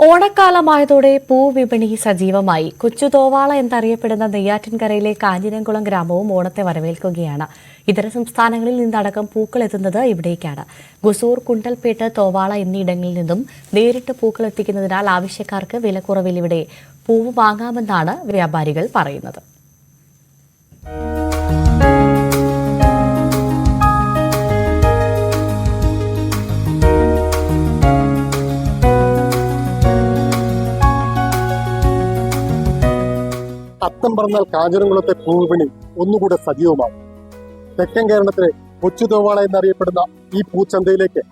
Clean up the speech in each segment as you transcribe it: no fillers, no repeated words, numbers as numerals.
ഓണക്കാലമായതോടെ പൂവിപണി സജീവമായി. കൊച്ചുതോവാള എന്നറിയപ്പെടുന്ന നെയ്യാറ്റിൻകരയിലെ കാഞ്ഞിരംകുളം ഗ്രാമവും ഓണത്തെ വരവേൽക്കുകയാണ്. ഇതര സംസ്ഥാനങ്ങളിൽ നിന്നടക്കം പൂക്കൾ എത്തുന്നത് ഇവിടേക്കാണ്. ഗുസൂർ, കുണ്ടൽപേട്ട്, തോവാള എന്നിയിടങ്ങളിൽ നിന്നും നേരിട്ട് പൂക്കൾ എത്തിക്കുന്നതിനാൽ ആവശ്യക്കാർക്ക് വിലക്കുറവിൽ ഇവിടെ പൂവ് വാങ്ങാമെന്നാണ് വ്യാപാരികൾ പറയുന്നത്. അത്തം പറഞ്ഞാൽ കാഞ്ഞിരംകുളത്തെ പൂവിപണി ഒന്നുകൂടെ സജീവമാകും. തെക്കൻ കേരളത്തിലെ കൊച്ചുതോവാള എന്നറിയപ്പെടുന്ന ഈ പൂച്ചന്തയിലേക്ക്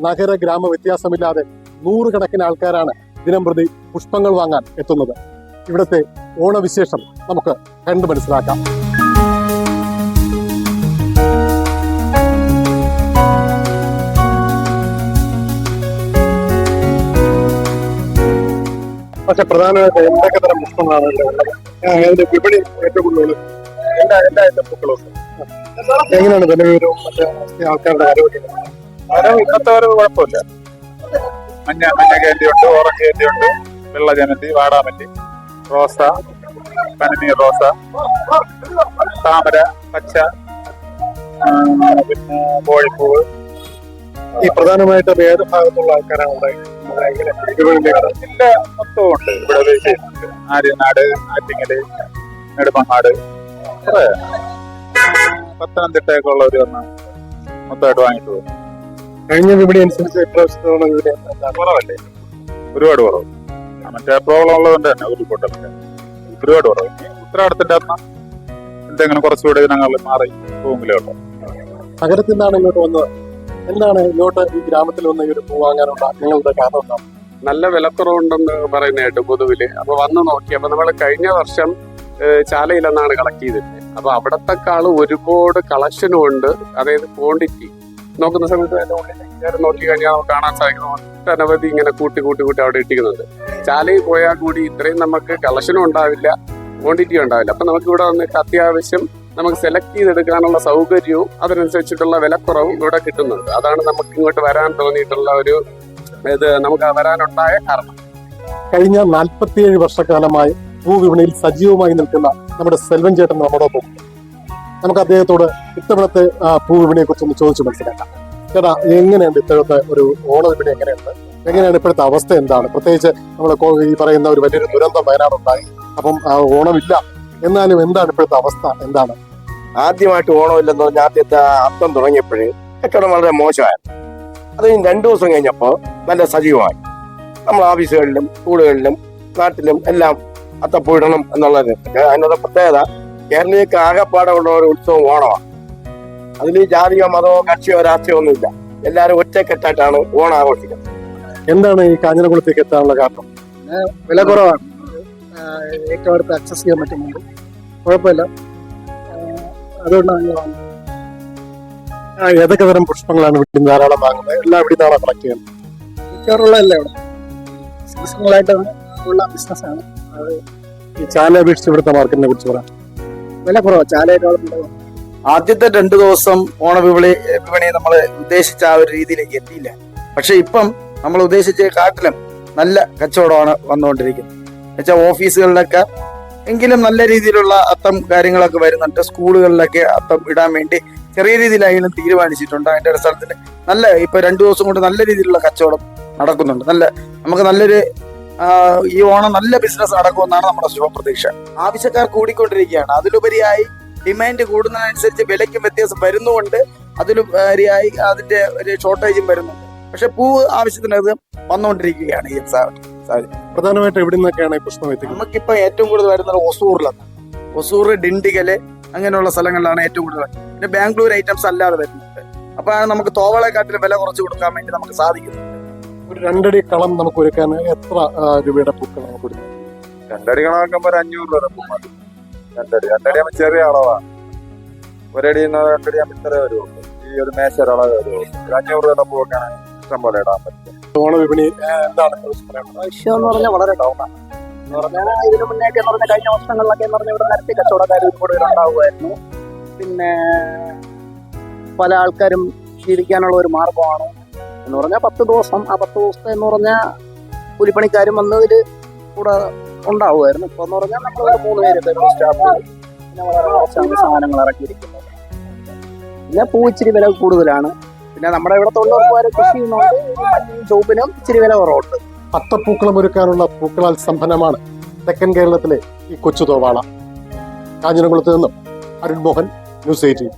നഗര ഗ്രാമ വ്യത്യാസമില്ലാതെ നൂറുകണക്കിന് ആൾക്കാരാണ് ദിനംപ്രതി പുഷ്പങ്ങൾ വാങ്ങാൻ എത്തുന്നത്. ഇവിടുത്തെ ഓണവിശേഷം നമുക്ക് കണ്ടു മനസ്സിലാക്കാം. പക്ഷെ പ്രധാനമായിട്ട് എന്തൊക്കെ തരം പുഷ്പങ്ങളാണ് അതിന്റെ വിപണി ഏറ്റവും കൂടുതൽ എല്ലാ പൂക്കളും എങ്ങനെയാണ് വിലവരവും മറ്റേ ആൾക്കാരുടെ ആരോഗ്യം? ഇന്നത്തെ ഒരു കുഴപ്പമില്ല. മഞ്ഞ കേന്തിയുണ്ട്, ഓറഞ്ച് കേന്തിയുണ്ട്, വെള്ള ജമന്തി, വാടാമല്ലി, റോസ, പനിനീർ റോസ, താമര, പച്ച, പിന്നെ കോഴിപ്പൂവ്. ഈ പ്രധാനമായിട്ടും ഏത് ഭാഗത്തുള്ള ആൾക്കാരാണ് എല്ലാ മൊത്തവും ഉണ്ട് ഇവിടെ. ആര്യനാട്, ആറ്റിങ്ങല്, നെടുമങ്ങാട്, പത്തനംതിട്ടയൊക്കെ ഉള്ളവര് വന്ന് മൊത്തമായിട്ട് വാങ്ങിട്ട് പോകും. കഴിഞ്ഞ വിപണി അനുസരിച്ച് കുറവല്ലേ? ഒരുപാട് കുറവ്. മറ്റേ പ്രോബ്ലം ഉള്ളതുകൊണ്ട് തന്നെ ഒരു കൂട്ടത്തില് ഒരുപാട് കുറവ്. ഉത്തരാടത്തിന്റെ അന്ന് എന്തെങ്കിലും കുറച്ചുകൂടെ ദിനങ്ങളിൽ മാറി പോകില്ലേ ഉള്ളു. നഗരത്തിൽ നിന്നാണ് ഇങ്ങോട്ട് വന്നത്. എന്താണ് ഇങ്ങോട്ട് ഈ ഗ്രാമത്തിൽ വന്ന് ഈ ഒരു പൂ വാങ്ങാനുള്ള നിങ്ങളുടെ കാരണം എന്താണ്? നല്ല വിലക്കുറവുണ്ടെന്ന് പറയുന്നതായിട്ട് പൊതുവില്. അപ്പൊ വന്ന് നോക്കി, അപ്പൊ നമ്മൾ കഴിഞ്ഞ വർഷം ചാലയിലെന്നാണ് കളക്ട് ചെയ്തിട്ട്. അപ്പൊ അവിടത്തെക്കാള് ഒരുപാട് കളക്ഷനും ഉണ്ട്. അതായത് ക്വാണ്ടിറ്റി നോക്കുന്ന സമയത്ത് അതിന്റെ ഉള്ളിൽ നോക്കി കഴിഞ്ഞാൽ നമുക്ക് കാണാൻ സാധിക്കുന്നു. ഒട്ടനവധി ഇങ്ങനെ കൂട്ടി അവിടെ ഇട്ടിക്കുന്നുണ്ട്. ചാലയിൽ പോയാൽ കൂടി ഇത്രയും നമുക്ക് കളക്ഷനും ഉണ്ടാവില്ല, ക്വാണ്ടിറ്റി ഉണ്ടാവില്ല. അപ്പൊ നമുക്ക് ഇവിടെ വന്നിട്ട് അത്യാവശ്യം നമുക്ക് സെലക്ട് ചെയ്തെടുക്കാനുള്ള സൗകര്യവും അതിനനുസരിച്ചിട്ടുള്ള വിലക്കുറവും ഇവിടെ കിട്ടുന്നുണ്ട്. അതാണ് നമുക്ക് ഇങ്ങോട്ട് വരാൻ തോന്നിയിട്ടുള്ള ഒരു നമുക്ക് വരാനുണ്ടായ കാരണം. കഴിഞ്ഞ 47 വർഷക്കാലമായി പൂവിപണിയിൽ സജീവമായി നിൽക്കുന്ന നമ്മുടെ സെൽവൻ ചേട്ടൻ നമ്മോടൊപ്പം. നമുക്ക് അദ്ദേഹത്തോട് ഇത്തവണത്തെ പൂവിപണിയെ കുറിച്ചൊന്ന് ചോദിച്ചു മനസ്സിലാക്കാം. ചേട്ടാ, എങ്ങനെയുണ്ട് ഇത്തവണത്തെ ഒരു ഓണവിപണി? എങ്ങനെയാണ് ഇപ്പോഴത്തെ അവസ്ഥ? എന്താണ് പ്രത്യേകിച്ച് നമ്മൾ ഈ പറയുന്ന ഒരു വലിയൊരു ദുരന്തം വയനാടുണ്ടായി. അപ്പം ഓണമില്ല, എന്നാലും എന്താണ് ഇപ്പോഴത്തെ അവസ്ഥ? എന്താണ് ആദ്യമായിട്ട് ഓണമില്ലെന്ന് പറഞ്ഞാൽ ആദ്യത്തെ അത്തം തുടങ്ങിയപ്പോഴേ കച്ചവടം വളരെ മോശമായിരുന്നു. അത് 2 ദിവസം കഴിഞ്ഞപ്പോൾ നല്ല സജീവമായി. നമ്മൾ ഓഫീസുകളിലും സ്കൂളുകളിലും നാട്ടിലും എല്ലാം അത്തപ്പൂ ഇടണം എന്നുള്ളത്. അതിനുള്ള പ്രത്യേകത, കേരളീയക്ക് ആകെപ്പാടുള്ള ഒരു ഉത്സവം ഓണമാണ്. അതിൽ ജാതിയോ മതമോ കക്ഷിയോ രാഷ്ട്രീയോ ഒന്നുമില്ല. എല്ലാവരും ഒറ്റക്കെട്ടായിട്ടാണ് ഓണം ആഘോഷിക്കുന്നത്. എന്താണ് ഈ കാഞ്ഞിരംകുളത്തേക്ക് എത്താനുള്ള കാരണം? വില കുറവാണ്. ഏറ്റവും അടുത്ത് അക്സസ് ചെയ്യാൻ പറ്റുന്നുണ്ട്. കുഴപ്പമില്ല, അതുകൊണ്ടാണ് വാങ്ങുന്നത്. ഏതൊക്കെ തരം പുഷ്പങ്ങളാണ് ഇവിടെ ധാരാളം വാങ്ങുന്നത്? എല്ലാം ഇവിടെ നിന്നാണ് കളക്ട് ചെയ്യുന്നത്? മിക്കവാറുള്ള എല്ലാം ഇവിടെ സീസണലായിട്ട് ഉള്ള ബിസിനസ്സാണ്. അത് ഈ ചാല അപേക്ഷിച്ച് ഇവിടുത്തെ മാർക്കറ്റിനെ കുറിച്ച് പറയാം. വില കുറവാണ്. ചാലയേക്കാളും ആദ്യത്തെ 2 ദിവസം ഓണവിപണി നമ്മൾ ഉദ്ദേശിച്ച ആ ഒരു രീതിയിലേക്ക് എത്തിയില്ല. പക്ഷെ ഇപ്പം നമ്മൾ ഉദ്ദേശിച്ച കാട്ടിലും നല്ല കച്ചവടമാണ് വന്നുകൊണ്ടിരിക്കുന്നത്. എന്നുവെച്ചാൽ ഓഫീസുകളിലൊക്കെ എങ്കിലും നല്ല രീതിയിലുള്ള അത്തം കാര്യങ്ങളൊക്കെ വരുന്നുണ്ട്. സ്കൂളുകളിലൊക്കെ അത്തം ഇടാൻ വേണ്ടി ചെറിയ രീതിയിലായാലും തീരുമാനിച്ചിട്ടുണ്ട്. അതിന്റെ അടിസ്ഥാനത്തിൽ നല്ല ഇപ്പൊ 2 ദിവസം കൊണ്ട് നല്ല രീതിയിലുള്ള കച്ചവടം നടക്കുന്നുണ്ട്. നമുക്ക് നല്ലൊരു ഈ ഓണം നല്ല ബിസിനസ് നടക്കുമെന്നാണ് നമ്മുടെ ശുഭപ്രതീക്ഷ. ആവശ്യക്കാർ കൂടിക്കൊണ്ടിരിക്കുകയാണ്. അതിലുപരിയായി ഡിമാൻഡ് കൂടുന്നതിനനുസരിച്ച് വിലയ്ക്കും വ്യത്യാസം വരുന്നുകൊണ്ട് അതിലുപരിയായി അതിന്റെ ഒരു ഷോർട്ടേജും വരുന്നുണ്ട്. പക്ഷെ പൂവ് ആവശ്യത്തിനത് വന്നുകൊണ്ടിരിക്കുകയാണ് ഈ സാഹചര്യം. പ്രധാനമായിട്ട് എവിടെ നിന്നൊക്കെയാണ് ഈ പുഷ്പം എത്തിക്കുന്നത്? നമുക്കിപ്പോ ഏറ്റവും കൂടുതൽ വരുന്നത് ഒസൂറിലാണ്. ഒസൂർ, ഡിണ്ടിഗല് അങ്ങനെയുള്ള സ്ഥലങ്ങളിലാണ് ഏറ്റവും കൂടുതൽ. പിന്നെ ബാംഗ്ലൂർ ഐറ്റംസ് അല്ലാതെ വരുന്നുണ്ട്. അപ്പോഴാണ് നമുക്ക് തോവളെക്കാട്ടിലും വില കുറച്ച് കൊടുക്കാൻ വേണ്ടി നമുക്ക് സാധിക്കുന്നത്. ഒരു 2 അടി കളം നമുക്ക് ഒരുക്കാൻ എത്ര രൂപയുടെ പൂക്കൾ നമുക്ക് കൊടുക്കും? 2 അടി കണക്കാക്കുമ്പോൾ 500 രൂപ പൂ മതി. 2 അടി ആകുമ്പോൾ ചെറിയ അളവാണ്. 1 അടി 2 അടി ആകുമ്പോൾ ഇത്ര വരുള്ളൂ. ഈ ഒരു മേശയുടെ അളവ് വരുള്ളൂ. 500 രൂപ പൂ വെക്കാൻ ഇഷ്ടം പോലെ ഇടാൻ പറ്റും. ഓണവിപണി എന്താണ് വിഷയം എന്ന് പറഞ്ഞാൽ വളരെ ഡൗണാണ്. എന്ന് പറഞ്ഞാൽ ഇതിന് മുന്നേക്ക് എന്ന് പറഞ്ഞാൽ കഴിഞ്ഞ വർഷങ്ങളിലൊക്കെ എന്ന് പറഞ്ഞാൽ ഇവിടെ നിരത്തി കച്ചവടക്കാർ കൂടുതൽ ഉണ്ടാവുമായിരുന്നു. പിന്നെ പല ആൾക്കാരും ജീവിക്കാനുള്ള ഒരു മാർഗമാണ് എന്ന് പറഞ്ഞാൽ 10 ദിവസം. ആ 10 ദിവസത്തെ എന്ന് പറഞ്ഞാൽ കൂലിപ്പണിക്കാരും വന്നതിൽ കൂടെ ഉണ്ടാവുമായിരുന്നു. ഇപ്പൊ എന്ന് പറഞ്ഞാൽ നമ്മളിവിടെ 3 പേര് സ്റ്റാഫ് പിന്നെ വളരെ കുറച്ചാണ് സാധനങ്ങൾ ഇറക്കിയിരിക്കുന്നത്. പിന്നെ പൂ ഇച്ചിരി വില കൂടുതലാണ്. പിന്നെ നമ്മുടെ ഇവിടെ തൊഴിലുറപ്പുകാർ കൃഷി ചെയ്യുന്നതുകൊണ്ട് ജോബിനും ഇച്ചിരി വില കുറവുണ്ട്. അത്തപ്പൂക്കളം ഒരുക്കാനുള്ള പൂക്കളാൽ സമ്പന്നമാണ് തെക്കൻ കേരളത്തിലെ ഈ കൊച്ചു തോവാള. കാഞ്ഞിരംകുളത്ത് നിന്നും അരുൺ മോഹൻ, ന്യൂസ് 18.